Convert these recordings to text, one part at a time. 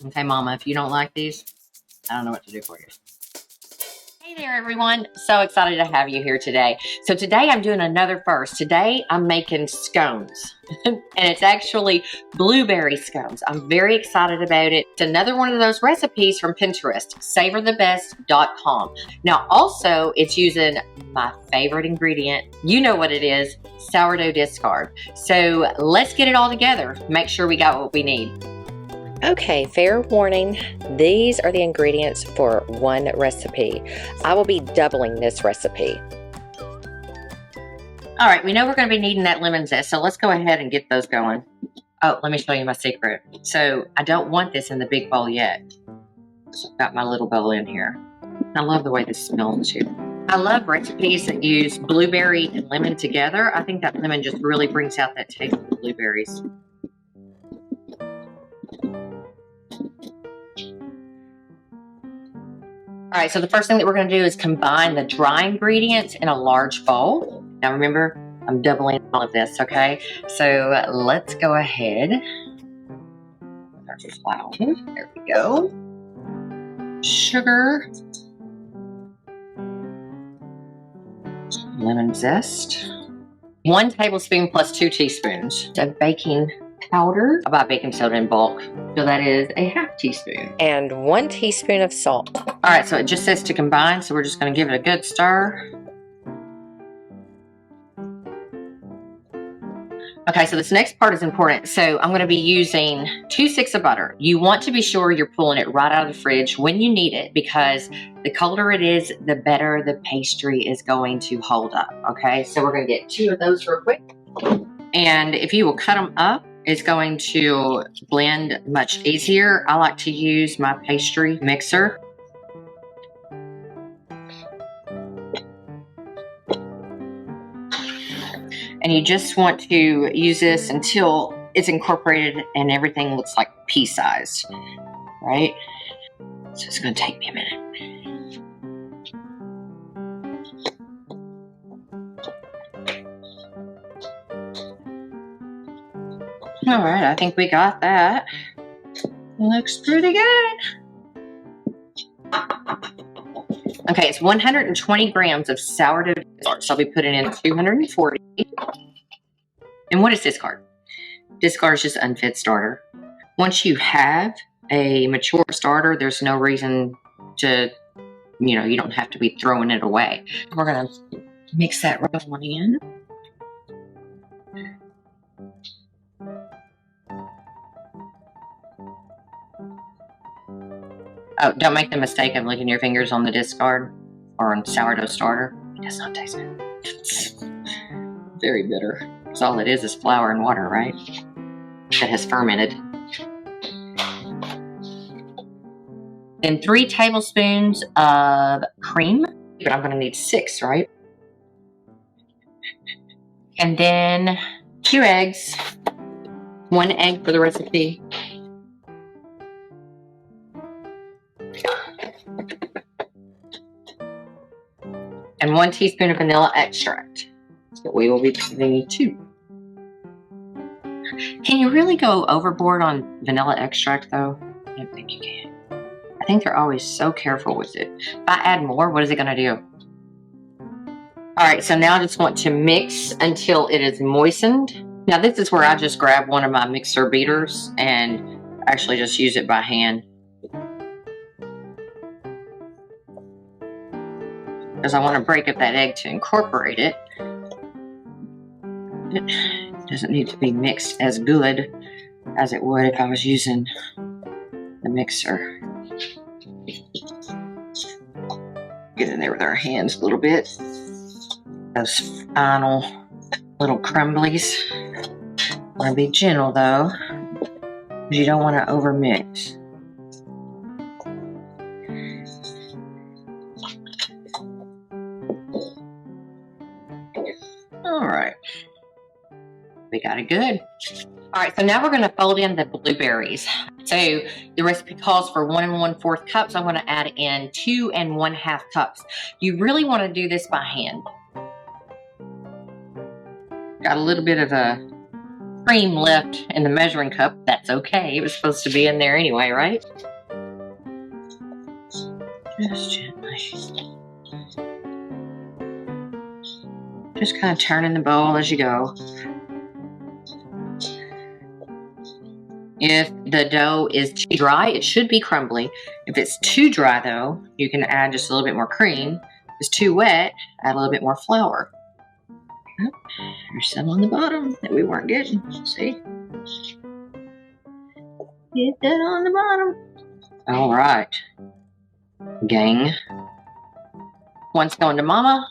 Okay, Mama, if you don't like these, I don't know what to do for you. Hey there, everyone. So excited to have you here today. So today I'm doing another first. Today I'm making scones and it's actually blueberry scones. I'm very excited about it. It's another one of those recipes from Pinterest, savorthebest.com. Now also it's using my favorite ingredient. You know what it is, sourdough discard. So let's get it all together. Make sure we got what we need. Okay, fair warning, these are the ingredients for one recipe. I will be doubling this recipe. All right, we know we're going to be needing that lemon zest, so let's go ahead and get those going. Oh, let me show you my secret. So I don't want this in the big bowl yet. So I've got my little bowl in here. I love the way this smells too. I love recipes that use blueberry and lemon together. I think that lemon just really brings out that taste of the blueberries. All right, so the first thing that we're going to do is combine the dry ingredients in a large bowl. Now remember, I'm doubling all of this, okay? So let's go ahead. There's the flour. There we go. Sugar. Lemon zest. 1 tablespoon plus 2 teaspoons of baking powder. I buy baking soda in bulk, so that is a ½ teaspoon. And 1 teaspoon of salt. All right, so it just says to combine, so we're just going to give it a good stir. Okay, so this next part is important. So I'm going to be using 2 sticks of butter. You want to be sure you're pulling it right out of the fridge when you need it, because the colder it is, the better the pastry is going to hold up. Okay, so we're going to get 2 of those real quick. And if you will cut them up, it's going to blend much easier. I like to use my pastry mixer. And you just want to use this until it's incorporated and everything looks like pea-sized, right? So it's going to take me a minute. All right, I think we got that. Looks pretty good. Okay, it's 120 grams of sourdough discard. So I'll be putting in 240. And what is discard? Discard is just unfit starter. Once you have a mature starter, there's no reason to, you don't have to be throwing it away. We're going to mix that right on in. Oh, don't make the mistake of licking your fingers on the discard or on sourdough starter. It does not taste good. It's very bitter. Because all it is flour and water, right? That has fermented. Then 3 tablespoons of cream. But I'm going to need 6, right? And then 2 eggs. 1 egg for the recipe. And 1 teaspoon of vanilla extract. So we will be putting 2. Can you really go overboard on vanilla extract though? I don't think you can. I think they're always so careful with it. If I add more, what is it going to do? All right, so now I just want to mix until it is moistened. Now this is where I just grab one of my mixer beaters and actually just use it by hand. Because I want to break up that egg to incorporate it. It doesn't need to be mixed as good as it would if I was using the mixer. Get in there with our hands a little bit. Those final little crumblies. Want to be gentle though, because you don't want to overmix. All right, we got it good. All right, so now we're going to fold in the blueberries. So the recipe calls for 1 1/4 cups. I'm going to add in 2 1/2 cups. You really want to do this by hand. Got a little bit of a cream left in the measuring cup. That's okay. It was supposed to be in there anyway, right? Just gently. Just kind of turning the bowl as you go. If the dough is too dry, it should be crumbly. If it's too dry, though, you can add just a little bit more cream. If it's too wet, add a little bit more flour. Oh, there's some on the bottom that we weren't getting. See? Get that on the bottom. All right, gang. One's going to Mama.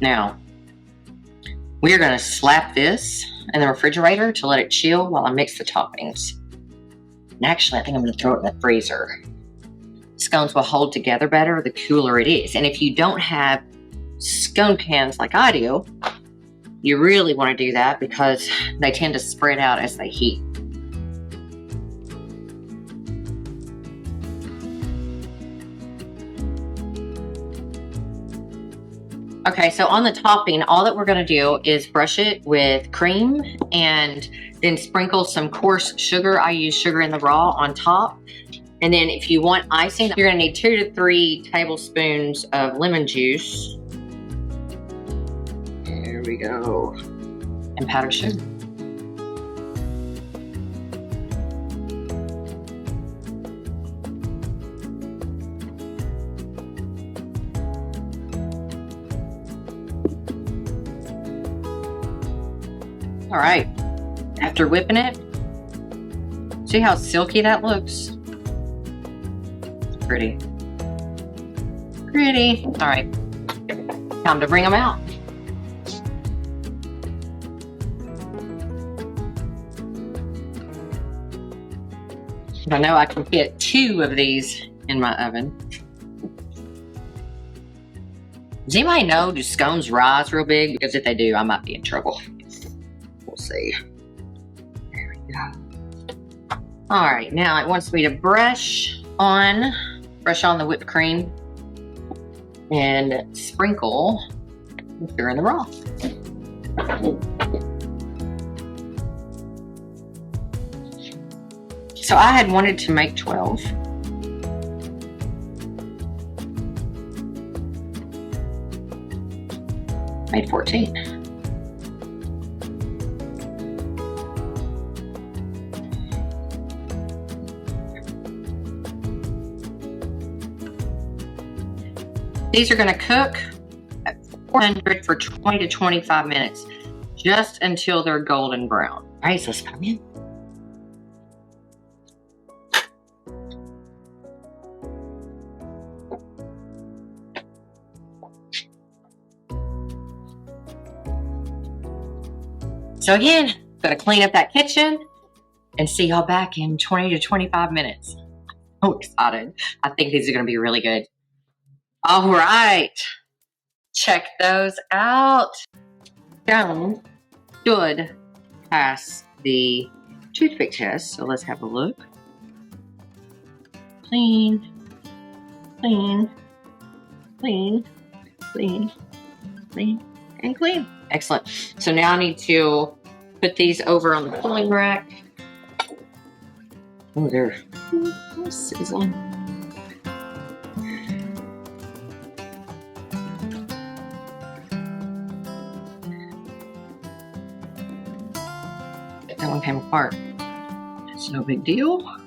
Now, we're going to slap this in the refrigerator to let it chill while I mix the toppings. And actually, I think I'm going to throw it in the freezer. Scones will hold together better the cooler it is. And if you don't have scone pans like I do, you really want to do that because they tend to spread out as they heat. Okay, so on the topping, all that we're going to do is brush it with cream and then sprinkle some coarse sugar. I use sugar in the raw on top. And then if you want icing, you're going to need 2 to 3 tablespoons of lemon juice. There we go. And powdered sugar. All right, after whipping it, see how silky that looks? Pretty. Pretty. All right, time to bring them out. I know I can fit 2 of these in my oven. Does anybody know, do scones rise real big? Because if they do, I might be in trouble. We'll see. There we go. All right, now it wants me to brush on the whipped cream and sprinkle the sugar in the raw. So I had wanted to make 12. Made 14. These are going to cook at 400 for 20 to 25 minutes, just until they're golden brown. All right, so let's put them in. So again, going to clean up that kitchen and see y'all back in 20 to 25 minutes. I'm so excited. I think these are going to be really good. All right, check those out. Scone should pass the toothpick test, so let's have a look. Clean, clean, clean, clean, clean, and clean. Excellent. So now I need to put these over on the cooling rack. Oh, they're sizzling. That one came apart. It's no big deal.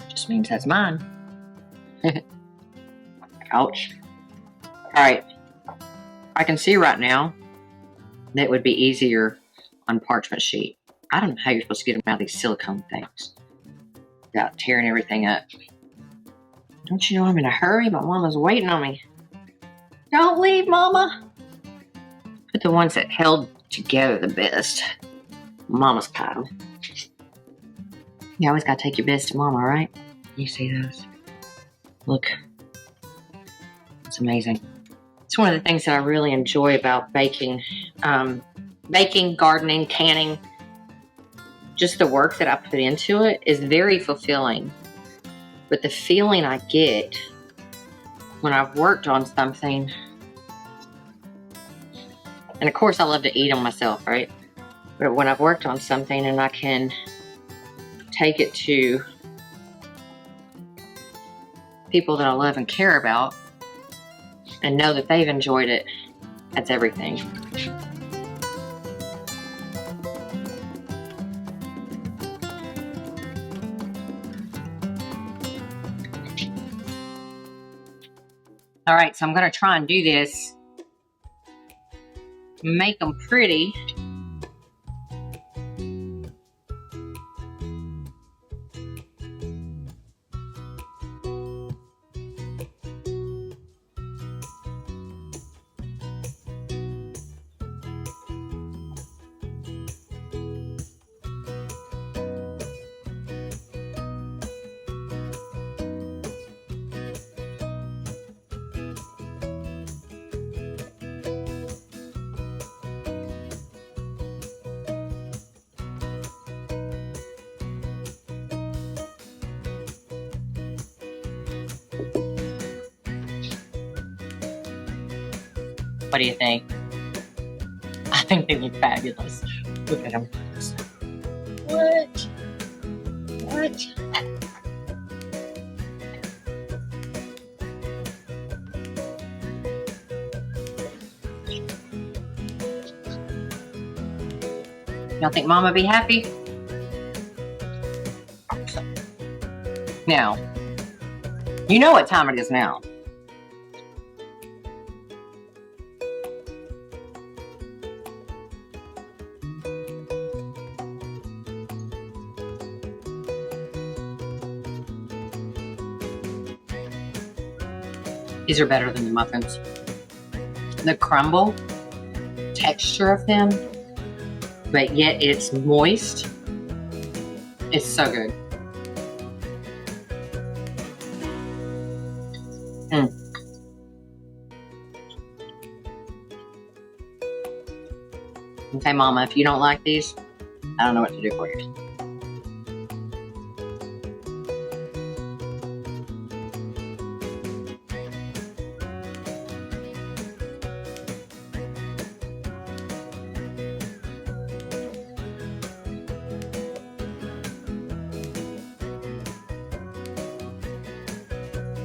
Just means that's mine. Ouch. All right. I can see right now that would be easier on parchment sheet. I don't know how you're supposed to get them out of these silicone things without tearing everything up. Don't you know I'm in a hurry? My mama's waiting on me. Don't leave, Mama. Put the ones that held together the best. Mama's pile. You always gotta take your best to Mama, right? You see those? Look. It's amazing. It's one of the things that I really enjoy about baking. Baking, gardening, canning. Just the work that I put into it is very fulfilling. But the feeling I get when I've worked on something, and of course I love to eat them myself, right? But when I've worked on something and I can take it to people that I love and care about and know that they've enjoyed it, that's everything. All right, so I'm gonna try and do this, make them pretty. What do you think? I think they look fabulous. Look at them. What? What? Y'all think Mama be happy? Now, you know what time it is now. These are better than the muffins. The crumble texture of them, but yet it's moist. It's so good. Okay, Mama, if you don't like these, I don't know what to do for you.